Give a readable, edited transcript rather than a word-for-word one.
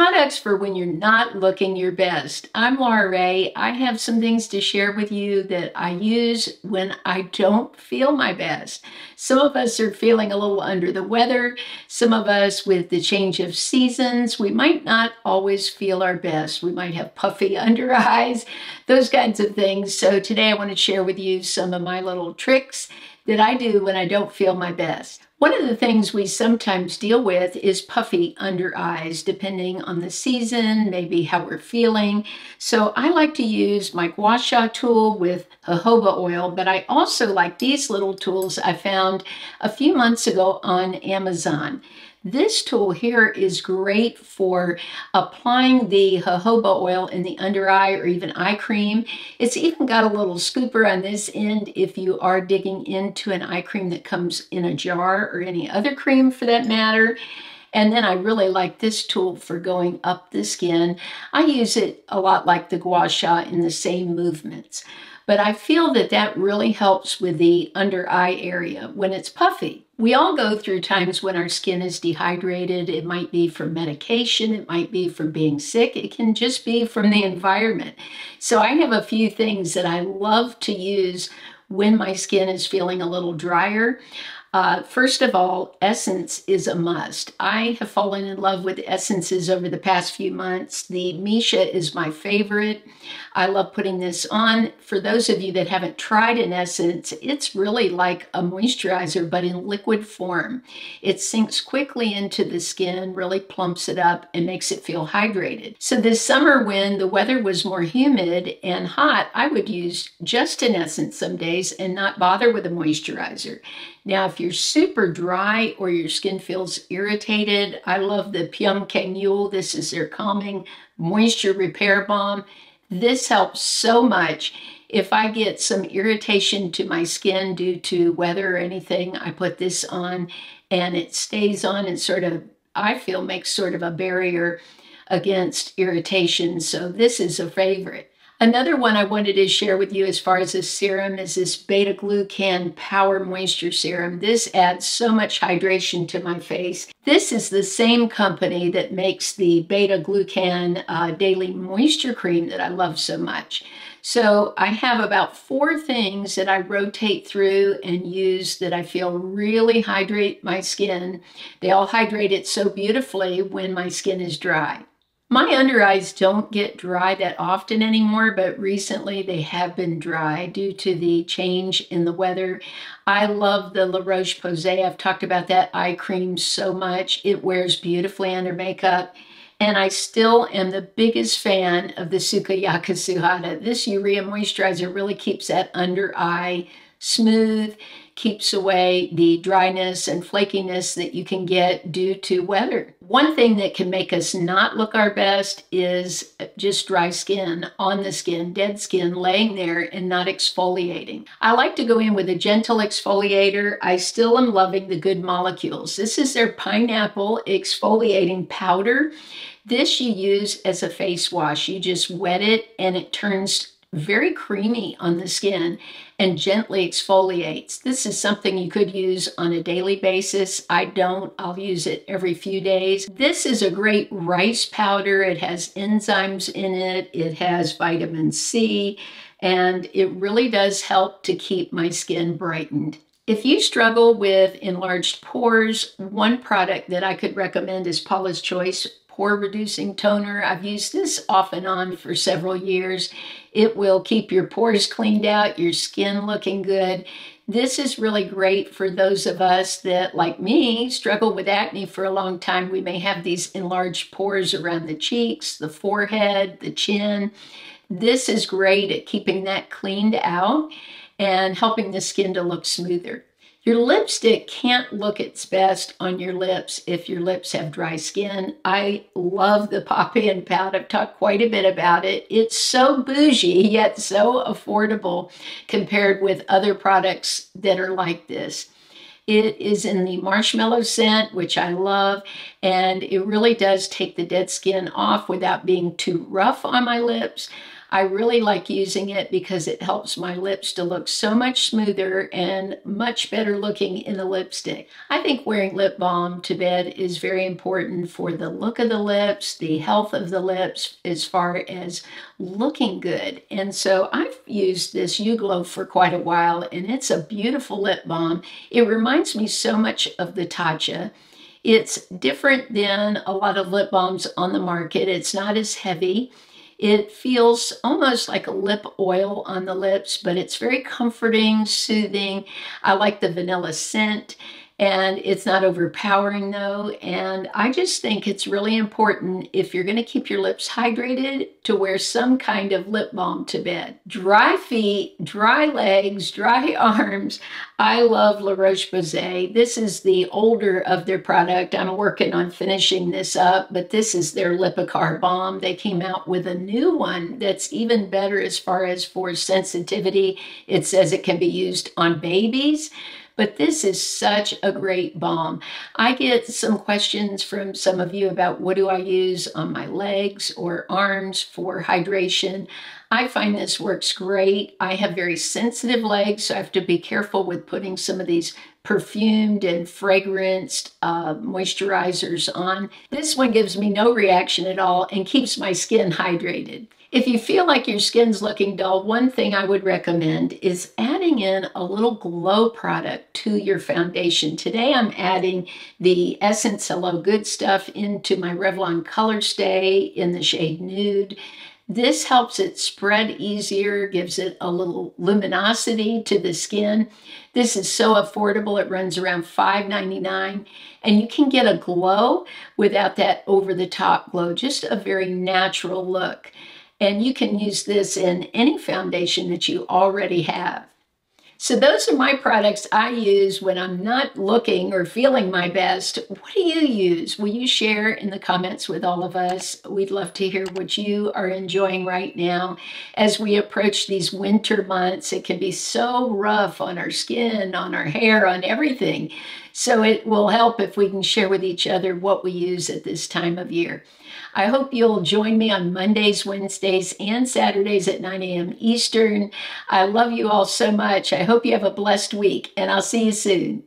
Products for when you're not looking your best. I'm Laura Ray. I have some things to share with you that I use when I don't feel my best. Some of us are feeling a little under the weather. Some of us, with the change of seasons, we might not always feel our best. We might have puffy under eyes, those kinds of things. So today I want to share with you some of my little tricks that I do when I don't feel my best. One of the things we sometimes deal with is puffy under eyes, depending on the season, maybe how we're feeling. So I like to use my gua sha tool with jojoba oil, but I also like these little tools I found a few months ago on Amazon. This tool here is great for applying the jojoba oil in the under eye or even eye cream. It's even got a little scooper on this end if you are digging into an eye cream that comes in a jar or any other cream for that matter. And then I really like this tool for going up the skin. I use it a lot like the gua sha in the same movements. But I feel that that really helps with the under eye area when it's puffy. We all go through times when our skin is dehydrated. It might be from medication, it might be from being sick, it can just be from the environment. So I have a few things that I love to use when my skin is feeling a little drier. First of all, essence is a must. I have fallen in love with essences over the past few months. The Missha is my favorite. I love putting this on. For those of you that haven't tried an essence, it's really like a moisturizer, but in liquid form. It sinks quickly into the skin, really plumps it up, and makes it feel hydrated. So this summer, when the weather was more humid and hot, I would use just an essence some days and not bother with a moisturizer. Now, if you're super dry or your skin feels irritated, I love the Pyunkang. This is their Calming Moisture Repair Balm. This helps so much. If I get some irritation to my skin due to weather or anything, I put this on and it stays on and sort of, I feel, makes sort of a barrier against irritation. So this is a favorite. Another one I wanted to share with you as far as this serum is this Beta Glucan Power Moisture Serum. This adds so much hydration to my face. This is the same company that makes the Beta Glucan Daily Moisture Cream that I love so much. So I have about 4 things that I rotate through and use that I feel really hydrate my skin. They all hydrate it so beautifully when my skin is dry. My under eyes don't get dry that often anymore, but recently they have been dry due to the change in the weather. I love the La Roche Posay. I've talked about that eye cream so much. It wears beautifully under makeup. And I still am the biggest fan of the Sukoyaka Suhada. This urea moisturizer really keeps that under eye smooth, keeps away the dryness and flakiness that you can get due to weather. One thing that can make us not look our best is just dry skin, on the skin, dead skin, laying there and not exfoliating. I like to go in with a gentle exfoliator. I still am loving the Good Molecules. This is their pineapple exfoliating powder. This you use as a face wash. You just wet it and it turns very creamy on the skin and gently exfoliates. This is something you could use on a daily basis. I don't. I'll use it every few days. This is a great rice powder. It has enzymes in it. It has vitamin C, and it really does help to keep my skin brightened. If you struggle with enlarged pores, one product that I could recommend is Paula's Choice Pore Reducing Toner. I've used this off and on for several years. It will keep your pores cleaned out, your skin looking good. This is really great for those of us that, like me, struggle with acne for a long time. We may have these enlarged pores around the cheeks, the forehead, the chin. This is great at keeping that cleaned out and helping the skin to look smoother. Your lipstick can't look its best on your lips if your lips have dry skin. I love the Poppy and Pout. I've talked quite a bit about it. It's so bougie, yet so affordable compared with other products that are like this. It is in the marshmallow scent, which I love, and it really does take the dead skin off without being too rough on my lips. I really like using it because it helps my lips to look so much smoother and much better looking in the lipstick. I think wearing lip balm to bed is very important for the look of the lips, the health of the lips, as far as looking good. And so I've used this YuGlo for quite a while, and it's a beautiful lip balm. It reminds me so much of the Tatcha. It's different than a lot of lip balms on the market. It's not as heavy. It feels almost like a lip oil on the lips, but it's very comforting, soothing. I like the vanilla scent, and it's not overpowering though. And I just think it's really important, if you're going to keep your lips hydrated, to wear some kind of lip balm to bed. Dry feet, dry legs, dry arms. I love La Roche-Posay. This is the older of their product. I'm working on finishing this up, but this is their Lipikar balm. They came out with a new one that's even better as far as for sensitivity. It says it can be used on babies. But this is such a great balm. I get some questions from some of you about what do I use on my legs or arms for hydration. I find this works great. I have very sensitive legs, so I have to be careful with putting some of these perfumed and fragranced moisturizers on. This one gives me no reaction at all and keeps my skin hydrated. If you feel like your skin's looking dull, one thing I would recommend is adding in a little glow product to your foundation. Today I'm adding the Essence Hello Good stuff into my Revlon Colorstay in the shade Nude. This helps it spread easier, gives it a little luminosity to the skin. This is so affordable. It runs around $5.99, and you can get a glow without that over-the-top glow, just a very natural look. And you can use this in any foundation that you already have. So those are my products I use when I'm not looking or feeling my best. What do you use? Will you share in the comments with all of us? We'd love to hear what you are enjoying right now. As we approach these winter months, it can be so rough on our skin, on our hair, on everything. So it will help if we can share with each other what we use at this time of year. I hope you'll join me on Mondays, Wednesdays, and Saturdays at 9 a.m. Eastern. I love you all so much. I hope you have a blessed week, and I'll see you soon.